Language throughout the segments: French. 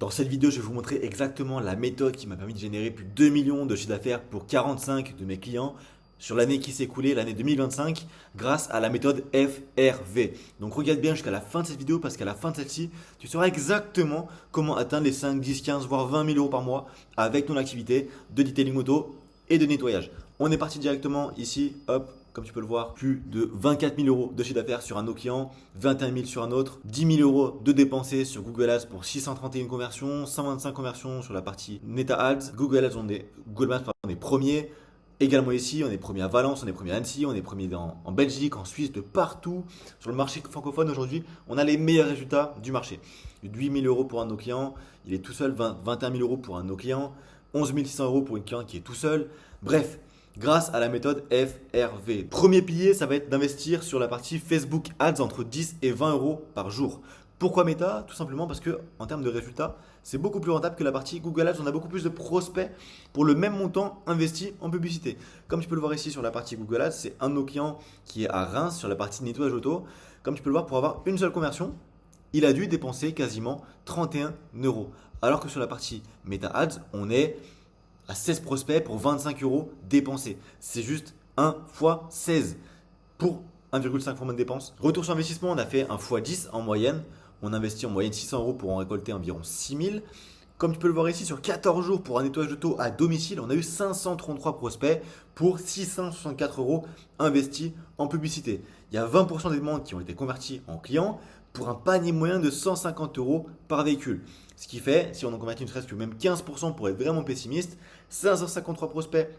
Dans cette vidéo, je vais vous montrer exactement la méthode qui m'a permis de générer plus de 2 millions de chiffre d'affaires pour 45 de mes clients sur l'année qui s'est écoulée, l'année 2025, grâce à la méthode FRV. Donc regarde bien jusqu'à la fin de cette vidéo parce qu'à la fin de celle-ci, tu sauras exactement comment atteindre les 5, 10, 15, voire 20 000 euros par mois avec ton activité de detailing auto et de nettoyage. On est parti directement ici, hop, comme tu peux le voir, plus de 24 000 euros de chiffre d'affaires sur un de nos clients, 21 000 sur un autre, 10 000 euros de dépensés sur Google Ads pour 631 conversions, 125 conversions sur la partie Meta Ads. Google Ads, Google Maps, pardon, on est premier. Également ici, on est premier à Valence, on est premier à Annecy, on est premier en Belgique, en Suisse, de partout. Sur le marché francophone aujourd'hui, on a les meilleurs résultats du marché. 8 000 euros pour un de nos clients, il est tout seul, 21 000 euros pour un de nos clients, 11 600 euros pour une cliente qui est tout seul. Bref, grâce à la méthode FRV. Premier pilier, ça va être d'investir sur la partie Facebook Ads entre 10 et 20 euros par jour. Pourquoi Meta? Tout simplement parce que en termes de résultats, c'est beaucoup plus rentable que la partie Google Ads. On a beaucoup plus de prospects pour le même montant investi en publicité. Comme tu peux le voir ici sur la partie Google Ads, c'est un de nos clients qui est à Reims sur la partie nettoyage auto. Comme tu peux le voir, pour avoir une seule conversion, il a dû dépenser quasiment 31 euros. Alors que sur la partie Meta Ads, on est à 16 prospects pour 25 euros dépensés. C'est juste 1 fois 16 pour 1,5 fois moins de dépenses. Retour sur investissement, on a fait un fois 10 en moyenne. On investit en moyenne 600 euros pour en récolter environ 6 000. Comme tu peux le voir ici, sur 14 jours pour un nettoyage auto à domicile, on a eu 533 prospects pour 664 euros investis en publicité. Il y a 20% des demandes qui ont été converties en clients pour un panier moyen de 150 euros par véhicule. Ce qui fait, si on en convertit ne serait-ce que même 15% pour être vraiment pessimiste, 553 prospects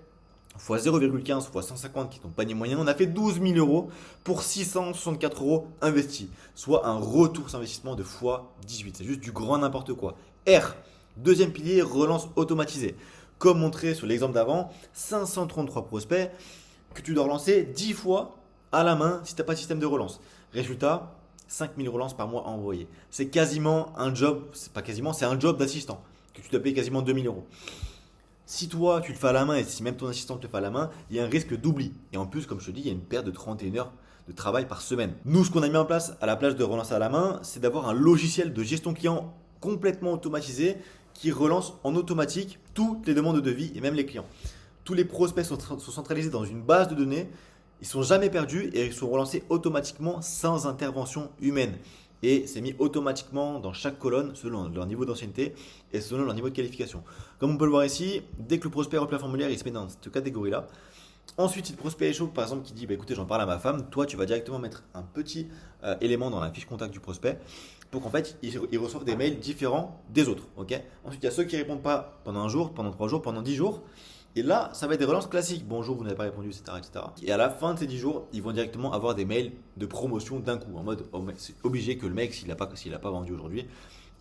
fois 0,15 fois 150 qui est ton panier moyen, on a fait 12 000 euros pour 664 euros investis, soit un retour sur investissement de fois 18. C'est juste du grand n'importe quoi. R, deuxième pilier, relance automatisée. Comme montré sur l'exemple d'avant, 533 prospects que tu dois relancer 10 fois à la main si tu n'as pas de système de relance. Résultat, 5 000 relances par mois à envoyer. C'est quasiment un job, c'est pas quasiment, c'est un job d'assistant que tu dois payer quasiment 2 000 euros. Si toi, tu le fais à la main et si même ton assistant te le fait à la main, il y a un risque d'oubli. Et en plus, comme je te dis, il y a une perte de 31 heures de travail par semaine. Nous, ce qu'on a mis en place à la place de relancer à la main, c'est d'avoir un logiciel de gestion client complètement automatisé qui relance en automatique toutes les demandes de devis et même les clients. Tous les prospects sont centralisés dans une base de données. Ils sont jamais perdus et ils sont relancés automatiquement sans intervention humaine. Et c'est mis automatiquement dans chaque colonne selon leur niveau d'ancienneté et selon leur niveau de qualification. Comme on peut le voir ici, dès que le prospect remplit un formulaire, il se met dans cette catégorie-là. Ensuite, si le prospect est chaud, par exemple, qui dit bah, écoutez, j'en parle à ma femme, toi, tu vas directement mettre un petit élément dans la fiche contact du prospect pour qu'en fait, il reçoive des mails différents des autres. Ok. Ensuite, il y a ceux qui ne répondent pas pendant un jour, pendant 3 jours, pendant 10 jours. Et là, ça va être des relances classiques. Bonjour, vous n'avez pas répondu, etc., etc. Et à la fin de ces 10 jours, ils vont directement avoir des mails de promotion d'un coup. En mode, oh, c'est obligé que le mec, s'il n'a pas vendu aujourd'hui,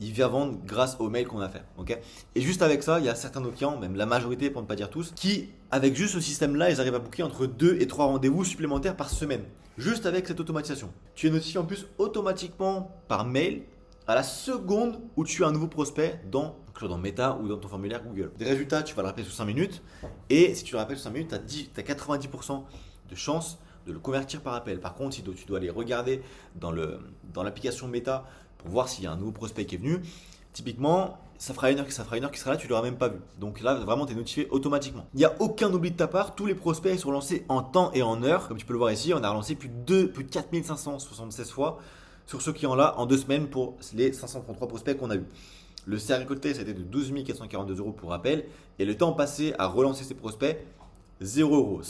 il vient vendre grâce aux mails qu'on a fait. Ok. Et juste avec ça, il y a certains de nos clients, même la majorité pour ne pas dire tous, qui, avec juste ce système-là, ils arrivent à booker entre 2 et 3 rendez-vous supplémentaires par semaine. Juste avec cette automatisation. Tu es notifié en plus automatiquement par mail à la seconde où tu as un nouveau prospect dans Meta ou dans ton formulaire Google. Des résultats, tu vas le rappeler sous 5 minutes. Et si tu le rappelles sous 5 minutes, tu as 90% de chance de le convertir par appel. Par contre, si tu dois aller regarder dans l'application Meta pour voir s'il y a un nouveau prospect qui est venu, typiquement, ça fera une heure qu'il sera là, tu ne l'auras même pas vu. Donc là, vraiment, tu es notifié automatiquement. Il n'y a aucun oubli de ta part. Tous les prospects sont lancés en temps et en heure. Comme tu peux le voir ici, on a relancé plus de 4 576 fois sur ce client-là en 2 semaines pour les 533 prospects qu'on a eu. Le CA récolté, c'était de 12 442 euros pour rappel. Et le temps passé à relancer ces prospects, 0 euros.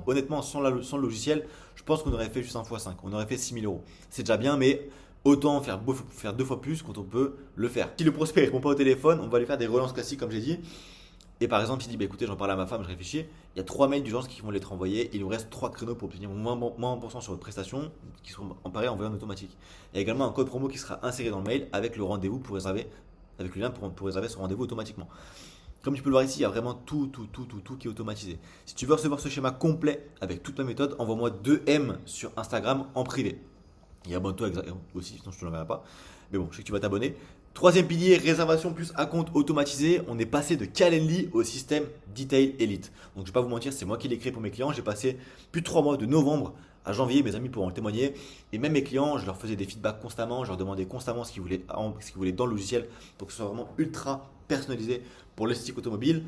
Honnêtement, sans le logiciel, je pense qu'on aurait fait juste 1 x 5. On aurait fait 6 000 euros. C'est déjà bien, mais autant faire 2 fois plus quand on peut le faire. Si le prospect ne répond pas au téléphone, on va lui faire des relances classiques, comme j'ai dit. Et par exemple, il dit bah, écoutez, j'en parle à ma femme, je réfléchis. Il y a 3 mails d'urgence qui vont être envoyés. Il nous reste 3 créneaux pour obtenir moins 1% sur votre prestation qui seront emparés envoyés en automatique. Il y a également un code promo qui sera inséré dans le mail avec le rendez-vous pour réserver, avec le lien pour réserver ce rendez-vous automatiquement. Comme tu peux le voir ici, il y a vraiment tout qui est automatisé. Si tu veux recevoir ce schéma complet avec toute ma méthode, envoie-moi 2M sur Instagram en privé. Et abonne-toi aussi, sinon je ne te l'enverrai pas. Mais bon, je sais que tu vas t'abonner. Troisième pilier, réservation plus compte automatisé. On est passé de Calendly au système Detail Elite. Donc je ne vais pas vous mentir, c'est moi qui l'ai créé pour mes clients. J'ai passé plus de 3 mois de novembre à janvier, mes amis pourront le témoigner. Et même mes clients, je leur faisais des feedbacks constamment, je leur demandais constamment ce qu'ils voulaient dans le logiciel pour que ce soit vraiment ultra personnalisé pour l'esthétique automobile.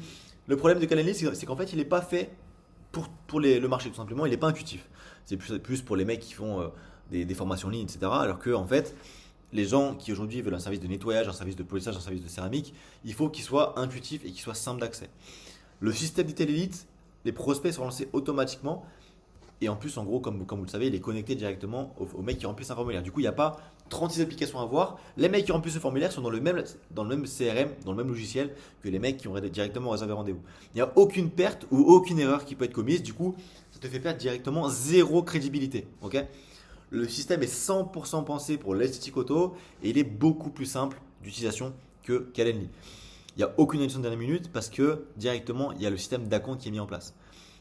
Le problème de Calendly, c'est qu'en fait, il n'est pas fait pour le marché, tout simplement. Il n'est pas intuitif. C'est plus pour les mecs qui font des formations en ligne, etc. Alors que, en fait, les gens qui aujourd'hui veulent un service de nettoyage, un service de polissage, un service de céramique, il faut qu'il soit intuitif et qu'il soit simple d'accès. Le système d'Itel Elite, les prospects sont lancés automatiquement. Et en plus, en gros, comme vous le savez, il est connecté directement aux mecs qui remplissent un formulaire. Du coup, il n'y a pas 36 applications à voir. Les mecs qui remplissent ce formulaire sont dans le même CRM, dans le même logiciel que les mecs qui ont directement réservé rendez-vous. Il n'y a aucune perte ou aucune erreur qui peut être commise. Du coup, ça te fait perdre directement zéro crédibilité. Ok. Le système est 100% pensé pour l'esthétique auto et il est beaucoup plus simple d'utilisation que Calendly. Il n'y a aucune addition de dernière minute parce que directement, il y a le système d'acompte qui est mis en place.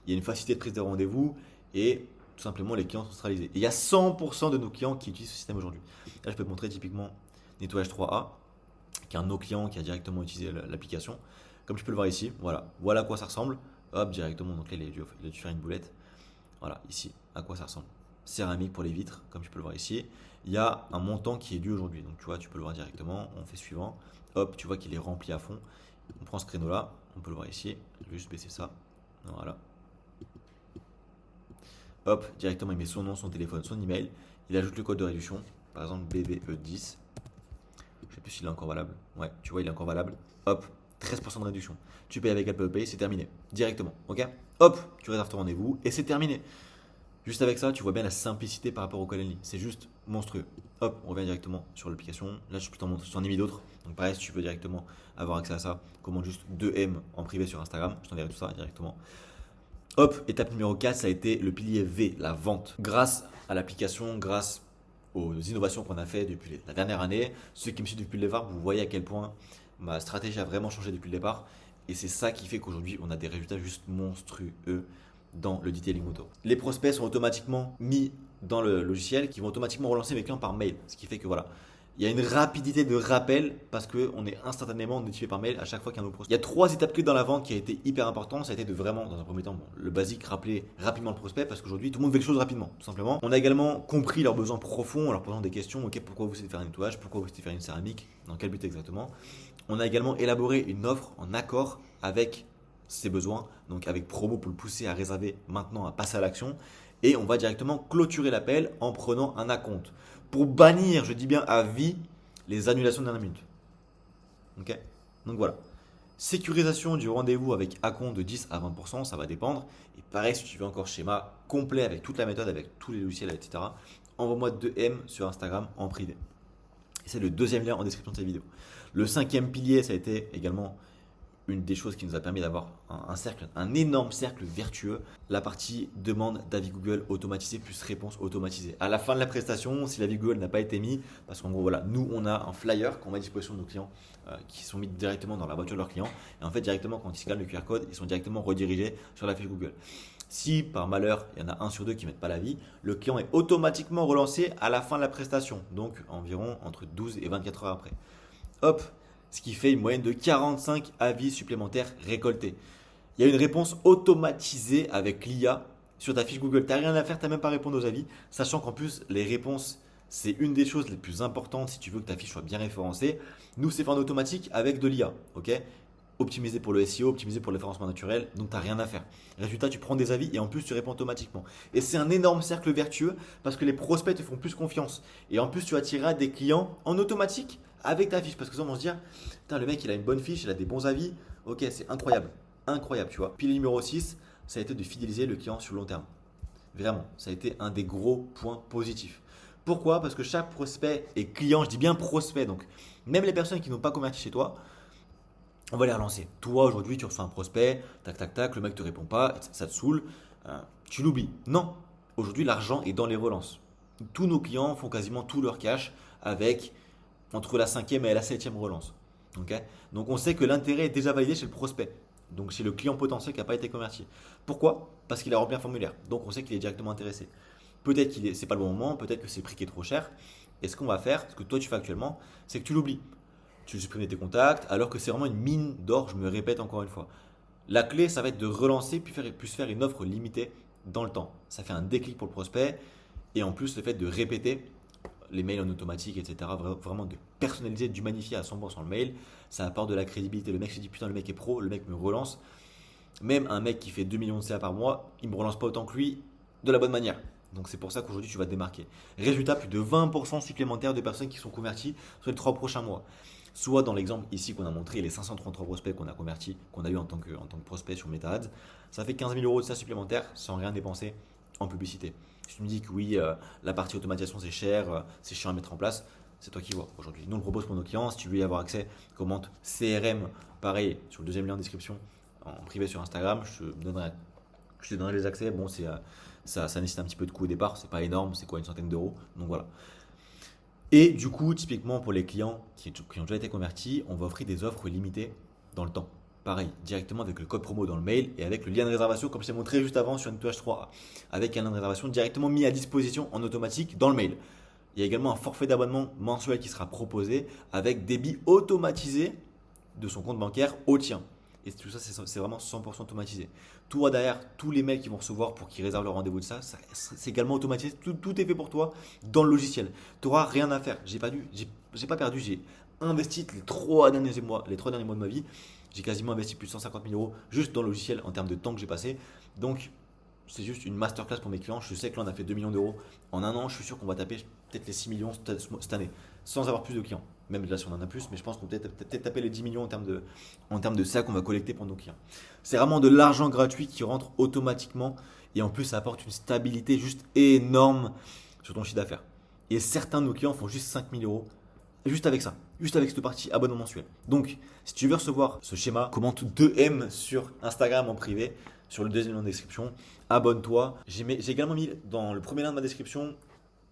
Il y a une facilité de prise de rendez-vous et tout simplement les clients sont centralisés. Et il y a 100% de nos clients qui utilisent ce système aujourd'hui. Là, je peux te montrer typiquement Nettoyage 3A, qui est un de nos clients qui a directement utilisé l'application. Comme tu peux le voir ici, voilà à quoi ça ressemble. Hop, directement, donc là, il a dû faire une boulette. Voilà, ici, à quoi ça ressemble. Céramique pour les vitres, comme tu peux le voir ici. Il y a un montant qui est dû aujourd'hui. Donc tu vois, tu peux le voir directement. On fait suivant. Hop, tu vois qu'il est rempli à fond. On prend ce créneau-là. On peut le voir ici. Je vais juste baisser ça. Voilà. Hop, directement, il met son nom, son téléphone, son email. Il ajoute le code de réduction. Par exemple, BBE10. Je ne sais plus s'il est encore valable. Ouais, tu vois, il est encore valable. Hop, 13% de réduction. Tu payes avec Apple Pay, c'est terminé. Directement. Ok. Hop, tu réserves ton rendez-vous et c'est terminé. Juste avec ça, tu vois bien la simplicité par rapport au Calendly. C'est juste monstrueux. Hop, on revient directement sur l'application. Là, je peux t'en montrer, je t'en ai mis d'autres. Donc pareil, si tu veux directement avoir accès à ça, commande juste 2M en privé sur Instagram. Je t'enverrai tout ça directement. Hop, étape numéro 4, ça a été le pilier V, la vente. Grâce à l'application, grâce aux innovations qu'on a fait depuis la dernière année, ceux qui me suivent depuis le départ, vous voyez à quel point ma stratégie a vraiment changé depuis le départ. Et c'est ça qui fait qu'aujourd'hui, on a des résultats juste monstrueux dans le detailing auto. Les prospects sont automatiquement mis dans le logiciel qui vont automatiquement relancer mes clients par mail. Ce qui fait que voilà, il y a une rapidité de rappel parce qu'on est instantanément notifié par mail à chaque fois qu'il y a un nouveau prospect. Il y a 3 étapes clés dans la vente qui a été hyper important. Ça a été de vraiment, dans un premier temps, le basique, rappeler rapidement le prospect parce qu'aujourd'hui, tout le monde veut les choses rapidement, tout simplement. On a également compris leurs besoins profonds en leur posant des questions. Ok, pourquoi vous souhaitez faire un nettoyage? Pourquoi vous souhaitez faire une céramique? Dans quel but exactement? On a également élaboré une offre en accord avec ses besoins, donc avec promo pour le pousser à réserver maintenant, à passer à l'action. Et on va directement clôturer l'appel en prenant un acompte pour bannir, je dis bien à vie, les annulations de dernière minute. Ok. Donc voilà. Sécurisation du rendez-vous avec acompte de 10 à 20%, ça va dépendre. Et pareil, si tu veux encore schéma complet avec toute la méthode, avec tous les logiciels, etc., envoie-moi 2M sur Instagram en privé. Et c'est le deuxième lien en description de cette vidéo. Le 5e pilier, ça a été également une des choses qui nous a permis d'avoir un énorme cercle vertueux, la partie demande d'avis Google automatisé plus réponse automatisée. À la fin de la prestation, si l'avis Google n'a pas été mis, parce qu'en gros, voilà, nous, on a un flyer qu'on met à disposition de nos clients qui sont mis directement dans la voiture de leurs clients. Et en fait, directement, quand ils scannent le QR code, ils sont directement redirigés sur la fiche Google. Si par malheur, il y en a 1 sur 2 qui ne mettent pas l'avis, le client est automatiquement relancé à la fin de la prestation, donc environ entre 12 et 24 heures après. Hop, ce qui fait une moyenne de 45 avis supplémentaires récoltés. Il y a une réponse automatisée avec l'IA sur ta fiche Google. Tu n'as rien à faire, tu n'as même pas à répondre aux avis, sachant qu'en plus, les réponses, c'est une des choses les plus importantes si tu veux que ta fiche soit bien référencée. Nous, c'est fait en automatique avec de l'IA. Ok, optimisé pour le SEO, optimisé pour le référencement naturel, donc tu n'as rien à faire. Résultat, tu prends des avis et en plus, tu réponds automatiquement. Et c'est un énorme cercle vertueux parce que les prospects te font plus confiance. Et en plus, tu attireras des clients en automatique avec ta fiche. Parce que ça, on va se dire, putain, le mec, il a une bonne fiche, il a des bons avis. Ok, c'est incroyable. Incroyable, tu vois. Puis le numéro 6, ça a été de fidéliser le client sur le long terme. Vraiment, ça a été un des gros points positifs. Pourquoi? Parce que chaque prospect est client, je dis bien prospect. Donc, même les personnes qui n'ont pas converti chez toi, on va les relancer. Toi, aujourd'hui, tu reçois un prospect, tac, tac, tac, le mec ne te répond pas, ça te saoule, tu l'oublies. Non, aujourd'hui, l'argent est dans les relances. Tous nos clients font quasiment tout leur cash avec entre la 5e et la 7e relance. Okay, donc, on sait que l'intérêt est déjà validé chez le prospect. Donc, chez le client potentiel qui n'a pas été converti. Pourquoi? Parce qu'il a rempli un formulaire. Donc, on sait qu'il est directement intéressé. Peut-être que ce n'est pas le bon moment, peut-être que c'est le prix qui est trop cher. Et ce qu'on va faire, ce que toi tu fais actuellement, c'est que tu l'oublies. Tu supprimes de tes contacts, alors que c'est vraiment une mine d'or, je me répète encore une fois. La clé, ça va être de relancer, puis faire une offre limitée dans le temps. Ça fait un déclic pour le prospect. Et en plus, le fait de répéter les mails en automatique, etc., vraiment de personnaliser, d'humanifier à 100% le mail, ça apporte de la crédibilité. Le mec se dit putain, le mec est pro, le mec me relance. Même un mec qui fait 2 millions de CA par mois, il me relance pas autant que lui de la bonne manière. Donc c'est pour ça qu'aujourd'hui tu vas te démarquer. Résultat, plus de 20% supplémentaires de personnes qui sont converties sur les 3 prochains mois. Soit dans l'exemple ici qu'on a montré, les 533 prospects qu'on a convertis, qu'on a eu en tant que prospect sur MetaAds, ça fait 15 000 euros de ça supplémentaire sans rien dépenser en publicité. Si tu me dis que oui, la partie automatisation c'est cher, c'est chiant à mettre en place, c'est toi qui vois aujourd'hui. Nous on le propose pour nos clients. Si tu veux y avoir accès, commente CRM, pareil, sur le deuxième lien en description, en privé sur Instagram, je te donnerai les accès. Bon, ça nécessite un petit peu de coût au départ, c'est pas énorme, c'est quoi, une centaine d'euros. Donc voilà. Et du coup, typiquement pour les clients qui ont déjà été convertis, on va offrir des offres limitées dans le temps. Pareil, directement avec le code promo dans le mail et avec le lien de réservation, comme je t'ai montré juste avant sur N2H 3A, avec un lien de réservation directement mis à disposition en automatique dans le mail. Il y a également un forfait d'abonnement mensuel qui sera proposé avec débit automatisé de son compte bancaire au tien. Et tout ça, c'est vraiment 100% automatisé. Toi, derrière, tous les mails qu'ils vont recevoir pour qu'ils réservent leur rendez-vous de ça, c'est également automatisé. Tout est fait pour toi dans le logiciel. Tu n'auras rien à faire. J'ai pas perdu, j'ai investi les 3 derniers mois de ma vie. J'ai quasiment investi plus de 150 000 euros juste dans le logiciel en termes de temps que j'ai passé. Donc, c'est juste une masterclass pour mes clients. Je sais que là, on a fait 2 millions d'euros en un an. Je suis sûr qu'on va taper peut-être les 6 millions cette année sans avoir plus de clients. Même là, si on en a plus, mais je pense qu'on peut peut-être taper les 10 millions en termes de ça qu'on va collecter pour nos clients. C'est vraiment de l'argent gratuit qui rentre automatiquement et en plus, ça apporte une stabilité juste énorme sur ton chiffre d'affaires. Et certains de nos clients font juste 5 000 euros juste avec ça, juste avec cette partie abonnement mensuel. Donc, si tu veux recevoir ce schéma, commente 2M sur Instagram en privé, sur le deuxième lien de description. Abonne-toi. J'ai également mis dans le premier lien de ma description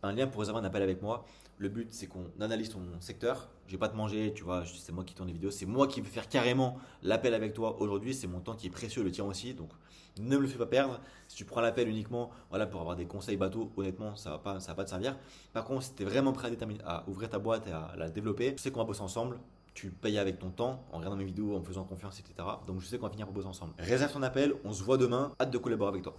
un lien pour réserver un appel avec moi. Le but, c'est qu'on analyse ton secteur. Je vais pas te manger, tu vois, c'est moi qui tourne les vidéos. C'est moi qui vais faire carrément l'appel avec toi aujourd'hui. C'est mon temps qui est précieux, le tien aussi. Donc, ne me le fais pas perdre. Si tu prends l'appel uniquement voilà, pour avoir des conseils bateaux, honnêtement, ça va pas te servir. Par contre, si tu es vraiment prêt à ouvrir ta boîte et à la développer, je sais qu'on va bosser ensemble. Tu payes avec ton temps, en regardant mes vidéos, en me faisant confiance, etc. Donc je sais qu'on va finir par bosser ensemble. Réserve ton appel, on se voit demain. Hâte de collaborer avec toi.